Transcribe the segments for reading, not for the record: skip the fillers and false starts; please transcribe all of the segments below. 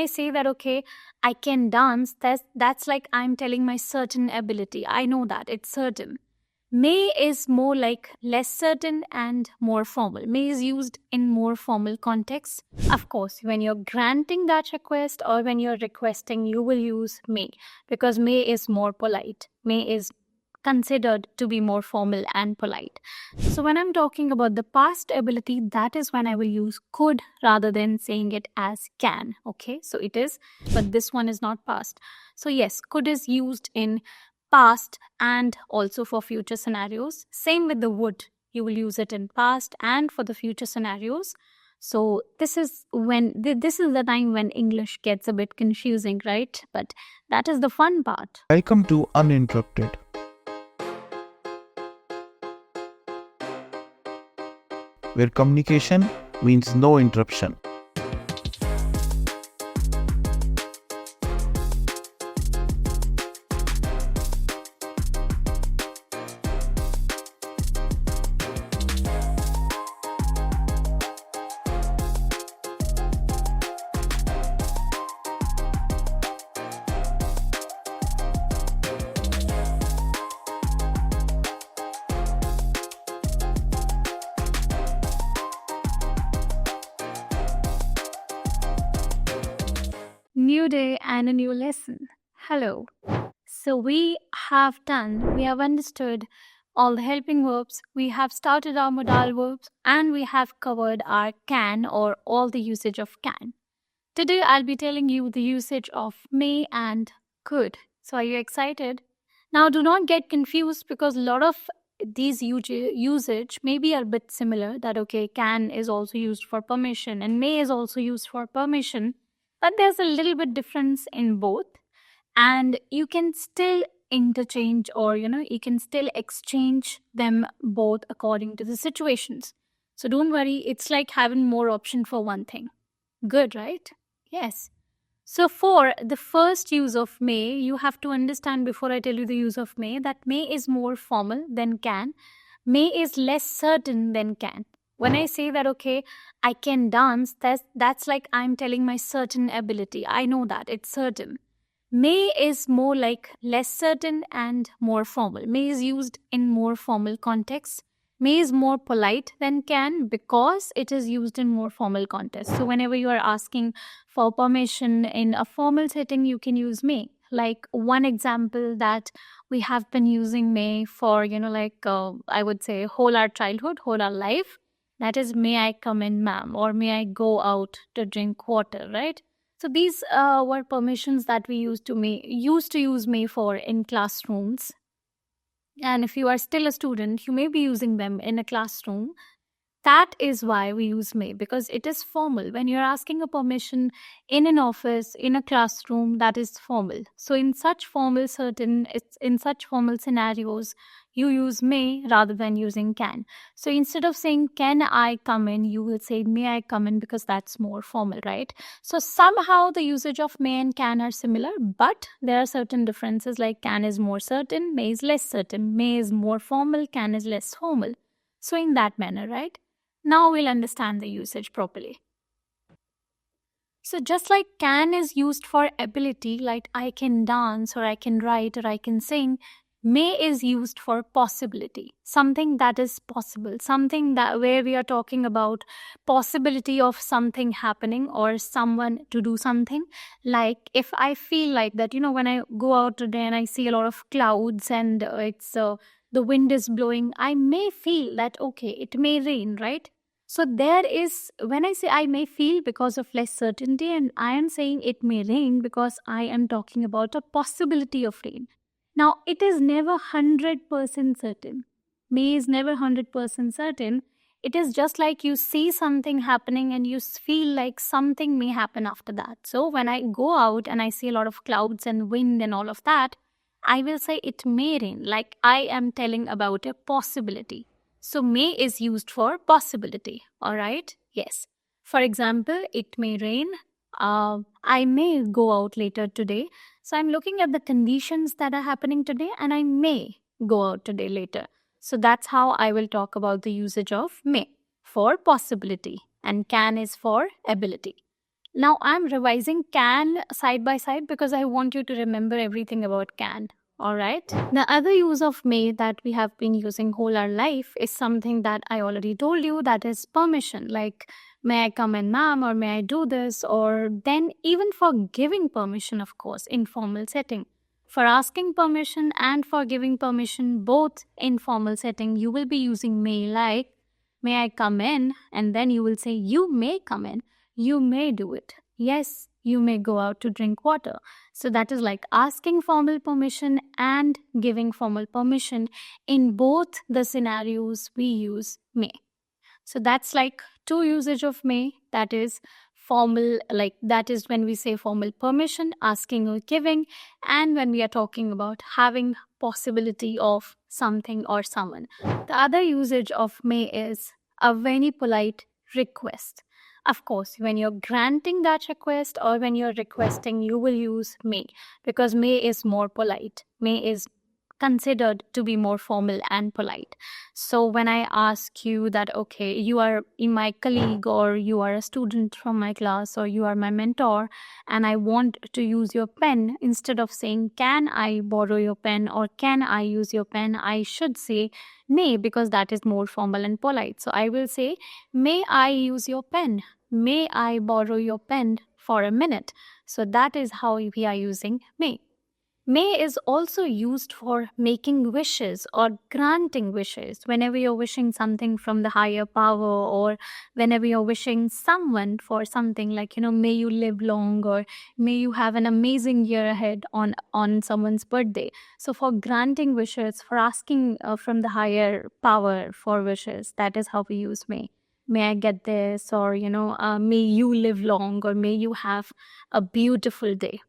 I say that, okay, I can dance, that's like I'm telling my certain ability. I know that, it's certain. May is more like less certain and more formal. May is used in more formal contexts. Of course, when you're granting that request or when you're requesting, you will use may, because may is more polite. May is considered to be more formal and polite. So when I'm talking about the past ability, that is when I will use could rather than saying it as can. Okay, so it is, but this one is not past. So yes, could is used in past and also for future scenarios. Same with the would. You will use it in past and for the future scenarios. So this is this is the time when English gets a bit confusing, right? But that is the fun part. Welcome to Uninterrupted, where communication means no interruption. New day and a new lesson. Hello. So we have understood all the helping verbs, we have started our modal verbs, and we have covered our can or all the usage of can. Today I'll be telling you the usage of may and could. So are you excited? Now do not get confused because a lot of these usage maybe are a bit similar, that okay, can is also used for permission and may is also used for permission, but there's a little bit difference in both, and you can still interchange, or you can still exchange them both according to the situations. So don't worry, it's like having more option for one thing. Good, right? Yes. So for the first use of may, you have to understand before I tell you the use of may, that may is more formal than can. May is less certain than can. When I say that, okay, I can dance, that's like I'm telling my certain ability. I know that, it's certain. May is more like less certain and more formal. May is used in more formal contexts. May is more polite than can because it is used in more formal contexts. So whenever you are asking for permission in a formal setting, you can use may. Like one example that we have been using may for, I would say whole our childhood, whole our life. That is, may I come in, ma'am, or may I go out to drink water, right? So these were permissions that we used to use may for in classrooms. And if you are still a student, you may be using them in a classroom. That is why we use may, because it is formal. When you're asking a permission in an office, in a classroom, that is formal. So in such formal scenarios, you use may rather than using can. So instead of saying can I come in, you will say may I come in, because that's more formal, right? So somehow the usage of may and can are similar, but there are certain differences, like can is more certain, may is less certain. May is more formal, can is less formal. So in that manner, right? Now we'll understand the usage properly. So just like can is used for ability, like I can dance or I can write or I can sing, may is used for possibility, something that is possible, something that where we are talking about possibility of something happening or someone to do something. Like if I feel like that, when I go out today and I see a lot of clouds and the wind is blowing, I may feel that, okay, it may rain, right? So there is, when I say I may feel because of less certainty, and I am saying it may rain because I am talking about a possibility of rain. Now, it is never 100% certain. May is never 100% certain. It is just like you see something happening and you feel like something may happen after that. So when I go out and I see a lot of clouds and wind and all of that, I will say it may rain, like I am telling about a possibility. So may is used for possibility, all right? Yes. For example, it may rain. I may go out later today. So I'm looking at the conditions that are happening today and I may go out today later. So that's how I will talk about the usage of may for possibility, and can is for ability. Now I'm revising can side by side because I want you to remember everything about can. All right. The other use of may that we have been using whole our life is something that I already told you, that is permission. Like, may I come in, ma'am, or may I do this? Or then even for giving permission, of course, informal setting. For asking permission and for giving permission, both in formal setting, you will be using may, like, may I come in? And then you will say, you may come in. You may do it. Yes, you may go out to drink water. So that is like asking formal permission and giving formal permission. In both the scenarios, we use may. So that's like two usage of may. That is formal, like that is when we say formal permission, asking or giving, and when we are talking about having possibility of something or someone. The other usage of may is a very polite request. Of course, when you're granting that request or when you're requesting, you will use may, because may is more polite. May is considered to be more formal and polite. So when I ask you that, okay, you are my colleague, or you are a student from my class, or you are my mentor, and I want to use your pen, instead of saying, can I borrow your pen or can I use your pen, I should say may, because that is more formal and polite. So I will say, may I use your pen? May I borrow your pen for a minute? So that is how we are using may. May is also used for making wishes or granting wishes. Whenever you're wishing something from the higher power, or whenever you're wishing someone for something, like, may you live long, or may you have an amazing year ahead on someone's birthday. So for granting wishes, for asking from the higher power for wishes, that is how we use may. May I get this, or, may you live long, or may you have a beautiful day.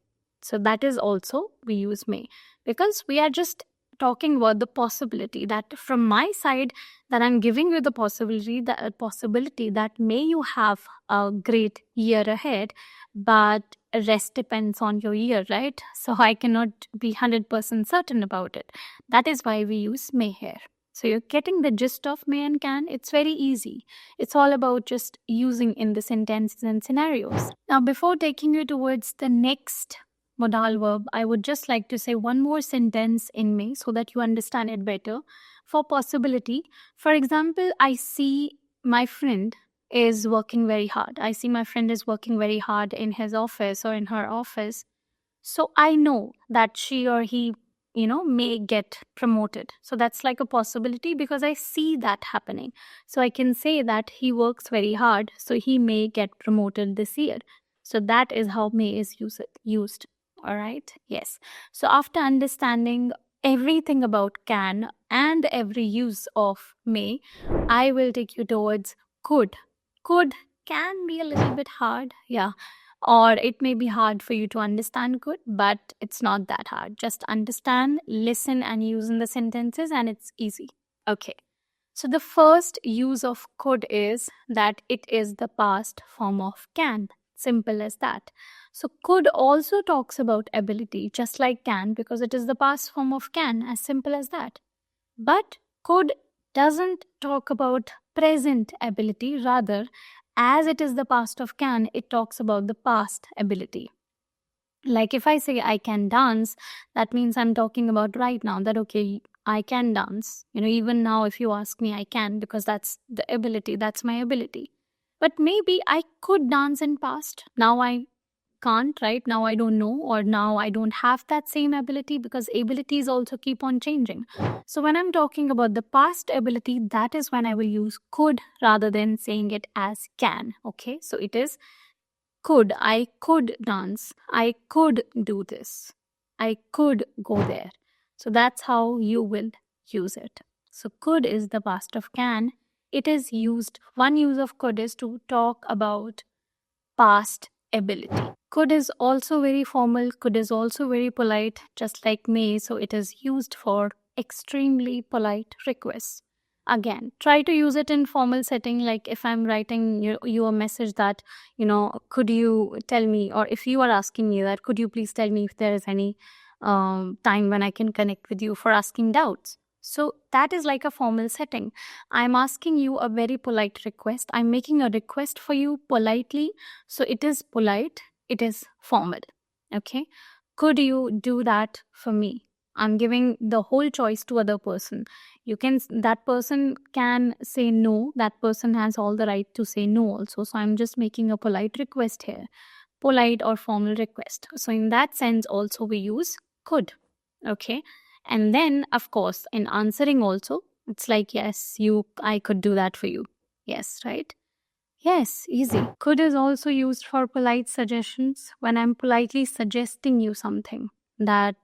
So that is also we use may, because we are just talking about the possibility that from my side, that I'm giving you the possibility that may you have a great year ahead, but rest depends on your year, right? So I cannot be 100% certain about it. That is why we use may here. So you're getting the gist of may and can. It's very easy. It's all about just using in the sentences and scenarios. Now, before taking you towards the next modal verb, I would just like to say one more sentence in may so that you understand it better. For possibility, for example, I see my friend is working very hard. I see my friend is working very hard in his office or in her office. So I know that she or he, may get promoted. So that's like a possibility because I see that happening. So I can say that he works very hard, so he may get promoted this year. So that is how may is used. All right. Yes. So after understanding everything about can and every use of may, I will take you towards could. Could can be a little bit hard. Yeah. Or it may be hard for you to understand could, but it's not that hard. Just understand, listen, and use in the sentences, and it's easy. Okay. So the first use of could is that it is the past form of can. Simple as that. So could also talks about ability, just like can, because it is the past form of can, as simple as that. But could doesn't talk about present ability. Rather, as it is the past of can, it talks about the past ability. Like if I say I can dance, that means I'm talking about right now, that okay, I can dance. Even now, if you ask me, I can, because that's the ability, that's my ability. But maybe I could dance in past. Now I can't, right? Now I don't know, or now I don't have that same ability, because abilities also keep on changing. So when I'm talking about the past ability, that is when I will use could rather than saying it as can. Okay, so it is could. I could dance. I could do this. I could go there. So that's how you will use it. So could is the past of can. It is used, one use of could is to talk about past ability. Could is also very formal. Could is also very polite, just like may. So it is used for extremely polite requests. Again, try to use it in formal setting, like if I'm writing you a message that, could you tell me, or if you are asking me that, could you please tell me if there is any time when I can connect with you for asking doubts. So that is like a formal setting. I'm asking you a very polite request. I'm making a request for you politely. So it is polite, it is formal. Okay. Could you do that for me? I'm giving the whole choice to other person. That person can say no. That person has all the right to say no also. So I'm just making a polite request here. Polite or formal request. So in that sense also we use could. Okay. And then, of course, in answering also, it's like, yes, I could do that for you. Yes, right? Yes, easy. Could is also used for polite suggestions when I'm politely suggesting you something that,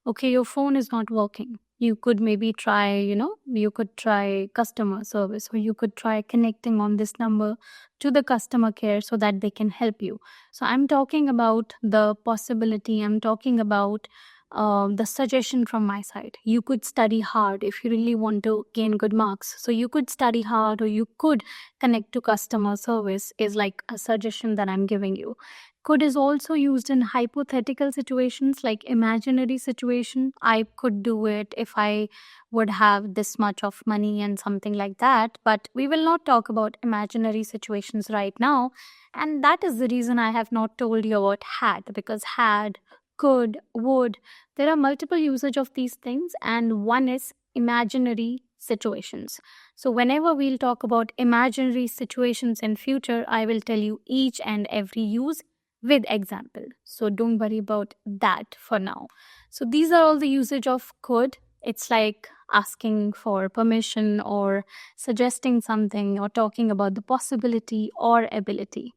okay, your phone is not working. You could maybe try, you could try customer service, or you could try connecting on this number to the customer care so that they can help you. So I'm talking about the possibility, I'm talking about the suggestion from my side. You could study hard if you really want to gain good marks. So you could study hard, or you could connect to customer service, is like a suggestion that I'm giving you. Could is also used in hypothetical situations, like imaginary situation. I could do it if I would have this much of money and something like that. But we will not talk about imaginary situations right now. And that is the reason I have not told you about had, because had, could, would, there are multiple usage of these things, and one is imaginary situations. So whenever we'll talk about imaginary situations in future, I will tell you each and every use with example. So don't worry about that for now. So these are all the usage of could. It's like asking for permission, or suggesting something, or talking about the possibility or ability,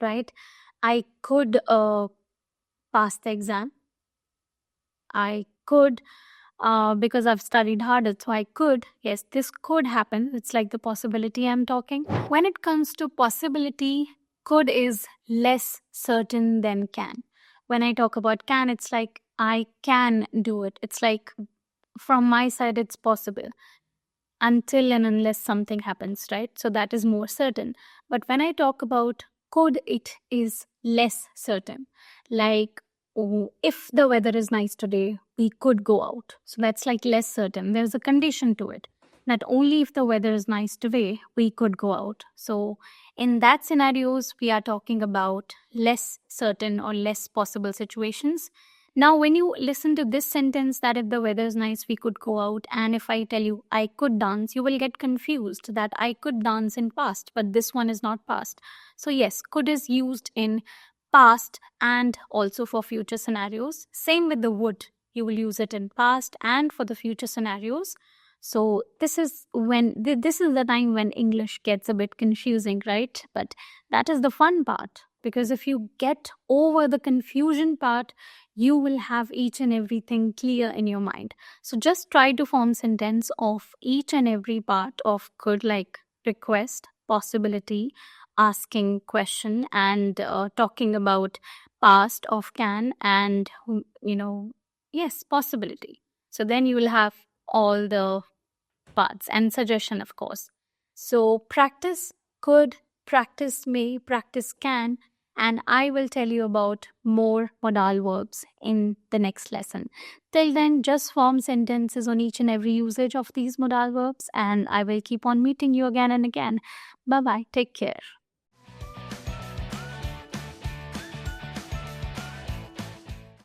right? I could pass the exam. I could, because I've studied harder, so I could. Yes, this could happen. It's like the possibility I'm talking. When it comes to possibility, could is less certain than can. When I talk about can, it's like I can do it. It's like from my side, it's possible until and unless something happens, right? So that is more certain. But when I talk about could, it is less certain. Like, oh, if the weather is nice today, we could go out. So that's like less certain. There's a condition to it, that only if the weather is nice today, we could go out. So in that scenarios, we are talking about less certain or less possible situations. Now, when you listen to this sentence, that if the weather is nice, we could go out, and if I tell you I could dance, you will get confused that I could dance in past, but this one is not past. So yes, could is used in past and also for future scenarios. Same with the would. You will use it in past and for the future scenarios. So this is this is the time when English gets a bit confusing, right? But that is the fun part, because if you get over the confusion part, you will have each and everything clear in your mind. So just try to form sentence of each and every part of could, like request, possibility, asking question, and talking about past of can, and yes, possibility. So then you will have all the parts, and suggestion, of course. So practice could, practice may, practice can, and I will tell you about more modal verbs in the next lesson. Till then, just form sentences on each and every usage of these modal verbs, and I will keep on meeting you again and again. Bye bye. Take care.